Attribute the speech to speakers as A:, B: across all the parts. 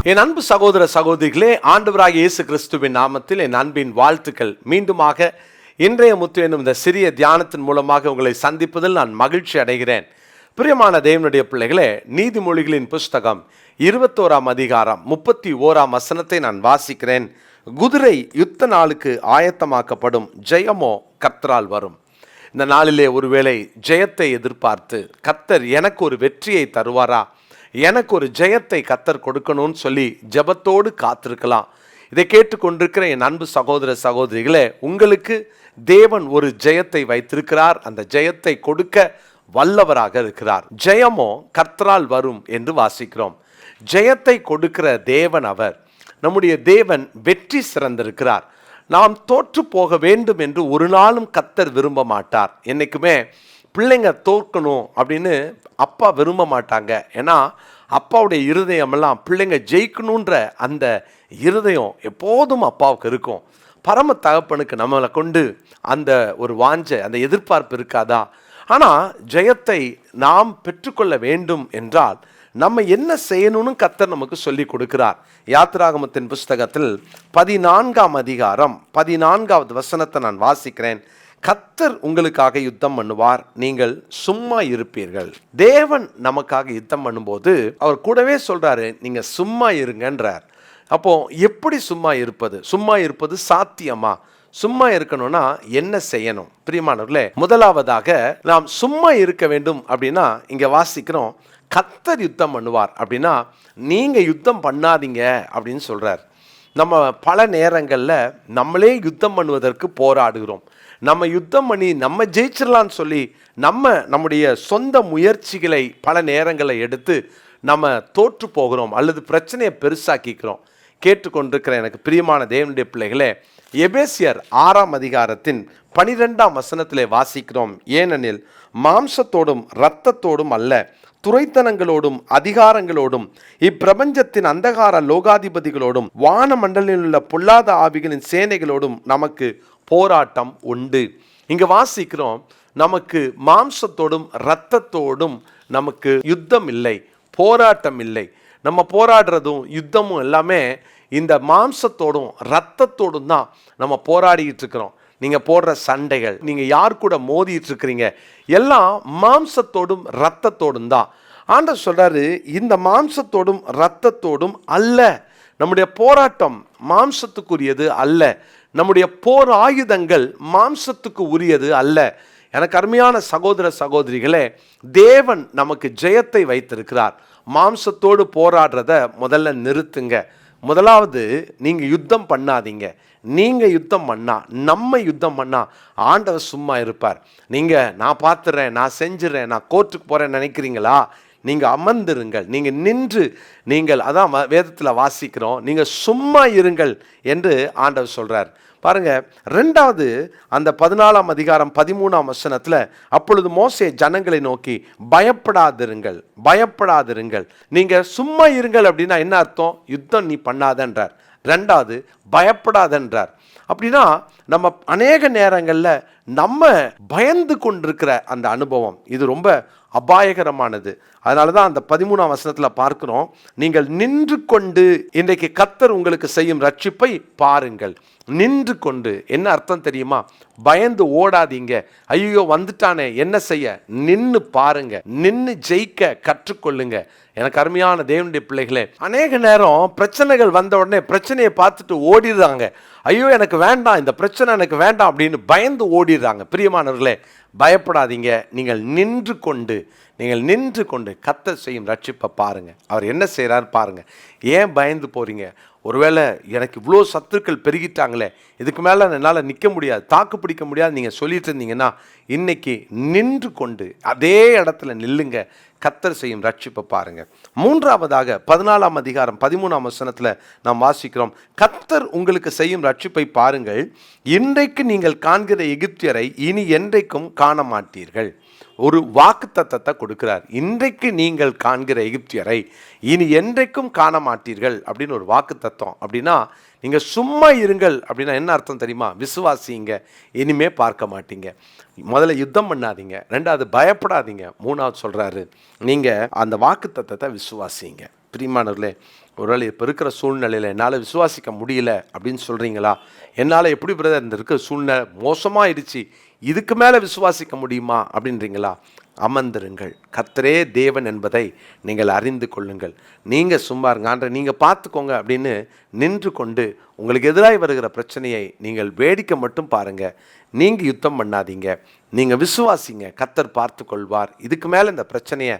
A: என் அன்பு சகோதர சகோதரிகளே, ஆண்டவராகிய இயேசு கிறிஸ்துவின் நாமத்தில் என் அன்பின் வாழ்த்துக்கள். மீண்டுமாக இன்றைய முத்து என்னும் இந்த சிறிய தியானத்தின் மூலமாக உங்களை சந்திப்பதில் நான் மகிழ்ச்சி அடைகிறேன். பிரியமான தேவனுடைய பிள்ளைகளே, நீதிமொழிகளின் புஸ்தகம் 21ஆம் அதிகாரம் 31ஆம் வசனத்தை நான் வாசிக்கிறேன். குதிரை யுத்த நாளுக்கு ஆயத்தமாக்கப்படும், ஜெயமோ கர்த்தரால் வரும். இந்த நாளிலே ஒருவேளை ஜெயத்தை எதிர்பார்த்து, கர்த்தர் எனக்கு ஒரு வெற்றியை தருவாரா, எனக்கு ஒரு ஜெயத்தை கர்த்தர் கொடுக்கணும்னு சொல்லி ஜெபத்தோடு காத்திருக்கலாம். இதை கேட்டுக்கொண்டிருக்கிற என் அன்பு சகோதர சகோதரிகளே, உங்களுக்கு தேவன் ஒரு ஜெயத்தை வைத்திருக்கிறார். அந்த ஜெயத்தை கொடுக்க வல்லவராக இருக்கிறார். ஜெயமோ கர்த்தரால் வரும் என்று வாசிக்கிறோம். ஜெயத்தை கொடுக்கிற தேவன் அவர். நம்முடைய தேவன் வெற்றி சிறந்திருக்கிறார். நாம் தோற்று போக வேண்டும் என்று ஒரு நாளும் கர்த்தர் விரும்ப மாட்டார். என்றைக்குமே பிள்ளைங்க தோற்கணும் அப்படின்னு அப்பா விரும்ப மாட்டாங்க. ஏன்னா அப்பாவுடைய இருதயமெல்லாம் பிள்ளைங்க ஜெயிக்கணுன்ற அந்த இருதயம் எப்போதும் அப்பாவுக்கு இருக்கும். பரம தகப்பனுக்கு நம்மளை கொண்டு அந்த ஒரு வாஞ்சை, அந்த எதிர்பார்ப்பு இருக்காதா? ஆனால் ஜெயத்தை நாம் பெற்றுக்கொள்ள வேண்டும் என்றால் நம்ம என்ன செய்யணும்னு கர்த்தர் நமக்கு சொல்லி கொடுக்கிறார். யாத்திராகமத்தின் புஸ்தகத்தில் 14ஆம் அதிகாரம் 14வது வசனத்தை நான் வாசிக்கிறேன். கர்த்தர் உங்களுக்காக யுத்தம் பண்ணுவார், நீங்கள் சும்மா இருப்பீர்கள். தேவன் நமக்காக யுத்தம் பண்ணும்போது அவர் கூடவே சொல்றாரு, நீங்க சும்மா இருங்கன்றார். அப்போ எப்படி சும்மா இருப்பது? சும்மா இருப்பது சாத்தியமா? சும்மா இருக்கணும்னா என்ன செய்யணும்? பிரியமானவர்களே, முதலாவதாக நாம் சும்மா இருக்க வேண்டும் அப்படின்னா இங்க வாசிக்கிறோம், கர்த்தர் யுத்தம் பண்ணுவார் அப்படின்னா நீங்க யுத்தம் பண்ணாதீங்க அப்படின்னு சொல்றார். நம்ம பல நேரங்களில் நம்மளே யுத்தம் பண்ணுவதற்கு போராடுகிறோம். நம்ம யுத்தம் பண்ணி நம்ம ஜெயிச்சிடலான்னு சொல்லி நம்முடைய சொந்த முயற்சிகளை பல நேரங்களை எடுத்து நம்ம தோற்று போகிறோம் அல்லது பிரச்சனையை பெருசாக்கிக்கிறோம். கேட்டுக்கொண்டிருக்கிற எனக்கு பிரியமான தேவனுடைய பிள்ளைகளே, எபேசியர் 6ஆம் அதிகாரத்தின் 12ஆம் வசனத்திலே வாசிக்கிறோம், ஏனெனில் மாம்சத்தோடும் இரத்தத்தோடும் அல்ல, துரைத்தனங்களோடும் அதிகாரங்களோடும் இப்பிரபஞ்சத்தின் அந்தகார லோகாதிபதிகளோடும் வானமண்டலில் உள்ள பொல்லாத ஆவிகளின் சேனைகளோடும் நமக்கு போராட்டம் உண்டு. இங்க வாசிக்கிறோம், நமக்கு மாம்சத்தோடும் இரத்தத்தோடும் நமக்கு யுத்தம் இல்லை, போராட்டம் இல்லை. நம்ம போராடுறதும் யுத்தமும் எல்லாமே இந்த மாம்சத்தோடும் இரத்தத்தோடும் தான் நம்ம போராடிக்கிட்டு இருக்கிறோம். நீங்க போடுற சண்டைகள், நீங்க யார் கூட மோதிட்டு இருக்கிறீங்க, எல்லாம் மாம்சத்தோடும் இரத்தத்தோடும் தான். ஆண்டவர் சொல்றாரு, இந்த மாம்சத்தோடும் இரத்தத்தோடும் அல்ல. நம்முடைய போராட்டம் மாம்சத்துக்குரியது அல்ல. நம்முடைய போர் ஆயுதங்கள் மாம்சத்துக்கு உரியது அல்ல. எனக்கு அருமையான சகோதர சகோதரிகளே, தேவன் நமக்கு ஜெயத்தை வைத்திருக்கிறார். மாம்சத்தோடு போராடுறத முதல்ல நிறுத்துங்க. முதலாவது நீங்க யுத்தம் பண்ணாதீங்க. நீங்க யுத்தம் பண்ணா, நம்ம யுத்தம் பண்ணா ஆண்டவர் சும்மா இருப்பார். நீங்க நான் பார்த்துறேன், நான் செஞ்சிடறேன், நான் கோர்ட்டுக்கு போறேன்னு நினைக்கிறீங்களா? நீங்க அமர்ந்திருங்கள், நீங்க நின்று, நீங்கள் அதான் வேதத்தில் வாசிக்கிறோம், நீங்க சும்மா இருங்கள் என்று ஆண்டவர் சொல்றார். பாருங்க, 2வது அந்த 14ஆம் அதிகாரம் 13ஆம் வசனத்துல, அப்பொழுது மோசே ஜனங்களை நோக்கி பயப்படாதிருங்கள், பயப்படாதிருங்கள். நீங்க சும்மா இருங்கள் அப்படின்னா என்ன அர்த்தம்? யுத்தம் நீ பண்ணாதன்றார். 2வது பயப்படாதன்றார். அப்படின்னா நம்ம அநேக நேரங்களில் நம்ம பயந்து கொண்டிருக்கிற அந்த அனுபவம் இது ரொம்ப அபாயகரமானது. அதனால தான் அந்த 13ஆம் வசனத்தில் பார்க்கிறோம், நீங்கள் நின்று கொண்டு இன்றைக்கு கர்த்தர் உங்களுக்கு செய்யும் ரட்சிப்பை பாருங்கள். நின்று கொண்டு என்ன அர்த்தம் தெரியுமா? பயந்து ஓடாதீங்க, ஐயோ வந்துட்டானே என்ன செய்ய, நின்று பாருங்க, நின்று ஜெயிக்க கற்றுக்கொள்ளுங்க. எனக்கு அருமையான தேவனுடைய பிள்ளைகளே, அநேக நேரம் பிரச்சனைகள் வந்த உடனே பிரச்சனையை பார்த்துட்டு ஓடிடுறாங்க. ஐயோ எனக்கு வேண்டாம், இந்த பிரச்சனை எனக்கு வேண்டாம் அப்படின்னு பயந்து ஓடிடுறாங்க. பிரியமானவர்களே, பயப்படாதீங்க. நீங்கள் நின்று கொண்டு கர்த்தர் செய்யும் ரட்சிப்பை பாருங்க. அவர் என்ன செய்கிறார் பாருங்க. ஏன் பயந்து போறீங்க? ஒருவேளை எனக்கு இவ்வளோ சத்துருக்கள் பெருகிட்டாங்களே, இதுக்கு மேலே என்னால் நிற்க முடியாது, தாக்கு பிடிக்க முடியாது நீங்கள் சொல்லிட்டு இருந்தீங்கன்னா, இன்னைக்கு நின்று கொண்டு அதே இடத்துல நில்லுங்க, கர்த்தர் செய்யும் ரட்சிப்பை பாருங்க. 3வதாக 14ஆம் அதிகாரம் 13ஆம் வசனத்தில் நாம் வாசிக்கிறோம், கர்த்தர் உங்களுக்கு செய்யும் ரட்சிப்பை பாருங்கள், இன்றைக்கு நீங்கள் காண்கிற எகிப்தியரை இனி என்றைக்கும் காண மாட்டீர்கள். ஒரு வாக்குத்தத்தத்தை கொடுக்கிறார். இன்றைக்கு நீங்கள் காண்கிற எகிப்தியரை இனி என்றைக்கும் காண மாட்டீர்கள் அப்படின்னு ஒரு வாக்குத்தத்தம். அப்படின்னா நீங்க சும்மா இருங்கள் அப்படின்னா என்ன அர்த்தம் தெரியுமா? விசுவாசிங்க, இனிமே பார்க்க மாட்டீங்க. முதல்ல யுத்தம் பண்ணாதீங்க, 2வது பயப்படாதீங்க, 3வது சொல்றாரு நீங்க அந்த வாக்குத்தத்தத்தை விசுவாசிங்க. பிரியமானவர்களே, ஒருவேளை இப்போ இருக்கிற சூழ்நிலையில் என்னால் விசுவாசிக்க முடியல அப்படின்னு சொல்கிறீங்களா? என்னால் எப்படி பிரதர் இந்த இருக்கிற சூழ்நிலை மோசமாகிடுச்சு, இதுக்கு மேலே விசுவாசிக்க முடியுமா அப்படின்றீங்களா? அமர்ந்திருங்கள். கர்த்தரே தேவன் என்பதை நீங்கள் அறிந்து கொள்ளுங்கள். நீங்கள் சும்மா இருங்க, ஆண்டவரே நீங்கள் பார்த்துக்கோங்க அப்படின்னு நின்று கொண்டு உங்களுக்கு எதிராக வருகிற பிரச்சனையை நீங்கள் வேடிக்கை மட்டும் பாருங்கள். நீங்கள் யுத்தம் பண்ணாதீங்க, நீங்கள் விசுவாசிங்க. கர்த்தர் பார்த்து கொள்வார். இதுக்கு மேலே இந்த பிரச்சனையை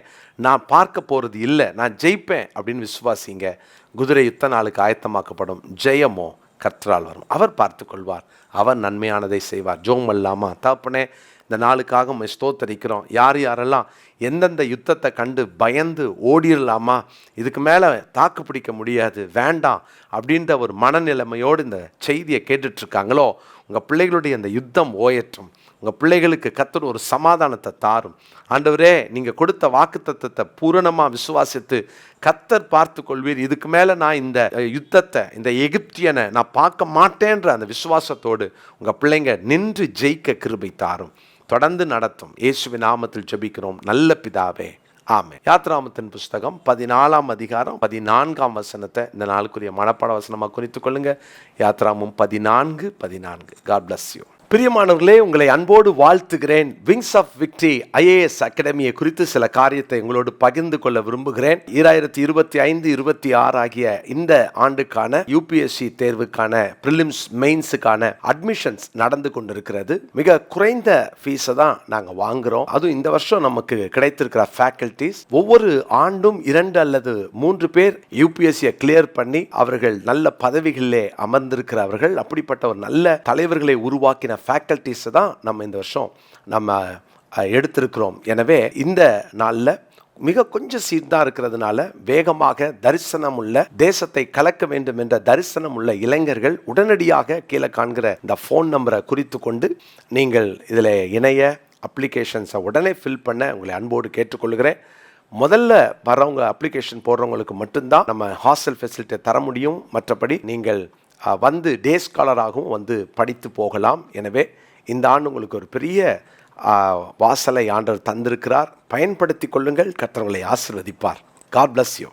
A: நான் பார்க்க போகிறது இல்லை, நான் ஜெயிப்பேன் அப்படின்னு விசுவாசிங்க. குதிரை யுத்த நாளுக்கு ஆயத்தமாக்கப்படும், ஜெயமோ கர்த்தரால் வரும். அவர் பார்த்து கொள்வார், அவர் நன்மையானதை செய்வார். ஜோம் அல்லாமா? தகப்பனே, இந்த நாளுக்காக உம்மை ஸ்தோத்தரிக்கிறோம். யார் யாரெல்லாம் எந்தெந்த யுத்தத்தை கண்டு பயந்து ஓடிடலாமா, இதுக்கு மேலே தாக்கு பிடிக்க முடியாது, வேண்டாம் அப்படின்ற ஒரு மனநிலைமையோடு இந்த செய்தியை கேட்டுட்ருக்காங்களோ, உங்கள் பிள்ளைகளுடைய அந்த யுத்தம் ஓயற்றும். உங்கள் பிள்ளைகளுக்கு கர்த்தர் ஒரு சமாதானத்தை தாரும். ஆண்டவரே, நீங்கள் கொடுத்த வாக்குத்தத்தத்தை பூரணமாக விசுவாசித்து கர்த்தர் பார்த்து கொள்வீர். இதுக்கு மேலே நான் இந்த யுத்தத்தை, இந்த எகிப்தியனை நான் பார்க்க மாட்டேன்ற அந்த விசுவாசத்தோடு உங்கள் பிள்ளைங்க நின்று ஜெயிக்க கிருபை தாரும். தொடர்ந்து நடத்தும். இயேசுவின் நாமத்தில் ஜெபிக்கிறோம் நல்ல பிதாவே, ஆமென். யாத்ராகமத்தின் புஸ்தகம் 14ஆம் அதிகாரம் 14ஆம் வசனத்தை இந்த நாளுக்குரிய மனப்பாட வசனமாக குறித்துக் கொள்ளுங்க. யாத்ராகமம் 14:14. God bless you. பிரியமானவர்களே, உங்களை அன்போடு வாழ்த்துகிறேன். விங்ஸ் ஆஃப் விக்டரி ஐஏஎஸ் அகாடமியை குறித்து சில காரியத்தை உங்களோடு பகிர்ந்து கொள்ள விரும்புகிறேன். 2025-26 ஆகிய இந்த ஆண்டுக்கான யூபிஎஸ்சி தேர்வுக்கான பிரிலிம்ஸ் மெயின்ஸுக்கான அட்மிஷன்ஸ் நடந்து கொண்டிருக்கிறது. மிக குறைந்த ஃபீஸை தான் நாங்கள் வாங்குகிறோம். அதுவும் இந்த வருஷம் நமக்கு கிடைத்திருக்கிற ஃபேக்கல்டிஸ் ஒவ்வொரு ஆண்டும் 2 அல்லது 3 பேர் யூபிஎஸ்சியை கிளியர் பண்ணி அவர்கள் நல்ல பதவிகளிலே அமர்ந்திருக்கிறவர்கள். அப்படிப்பட்ட ஒரு நல்ல தலைவர்களை உருவாக்கின ஃபேக்கல்டிஸை தான் நம்ம இந்த வருஷம் நம்ம எடுத்திருக்கிறோம். எனவே இந்த நாளில் மிக கொஞ்சம் சீட் தான் இருக்கிறதுனால வேகமாக தரிசனம் உள்ள, தேசத்தை கலக்க வேண்டும் என்ற தரிசனம் உள்ள இளைஞர்கள் உடனடியாக கீழே காண்கிற இந்த ஃபோன் நம்பரை குறித்து கொண்டு நீங்கள் இதில் இணைய அப்ளிகேஷன்ஸை உடனே ஃபில் பண்ண உங்களை அன்போடு கேட்டுக்கொள்கிறேன். முதல்ல வரவங்க அப்ளிகேஷன் போடுறவங்களுக்கு மட்டும்தான் நம்ம ஹாஸ்டல் ஃபெசிலிட்டியை தர முடியும். மற்றபடி நீங்கள் வந்து டே ஸ்காலராகவும் வந்து படித்து போகலாம். எனவே இந்த ஆண்டு உங்களுக்கு ஒரு பெரிய வாசலை ஆண்டவர் தந்திருக்கிறார். பயன்படுத்தி கொள்ளுங்கள். கர்த்தர் உங்களை ஆசீர்வதிப்பார். God bless you.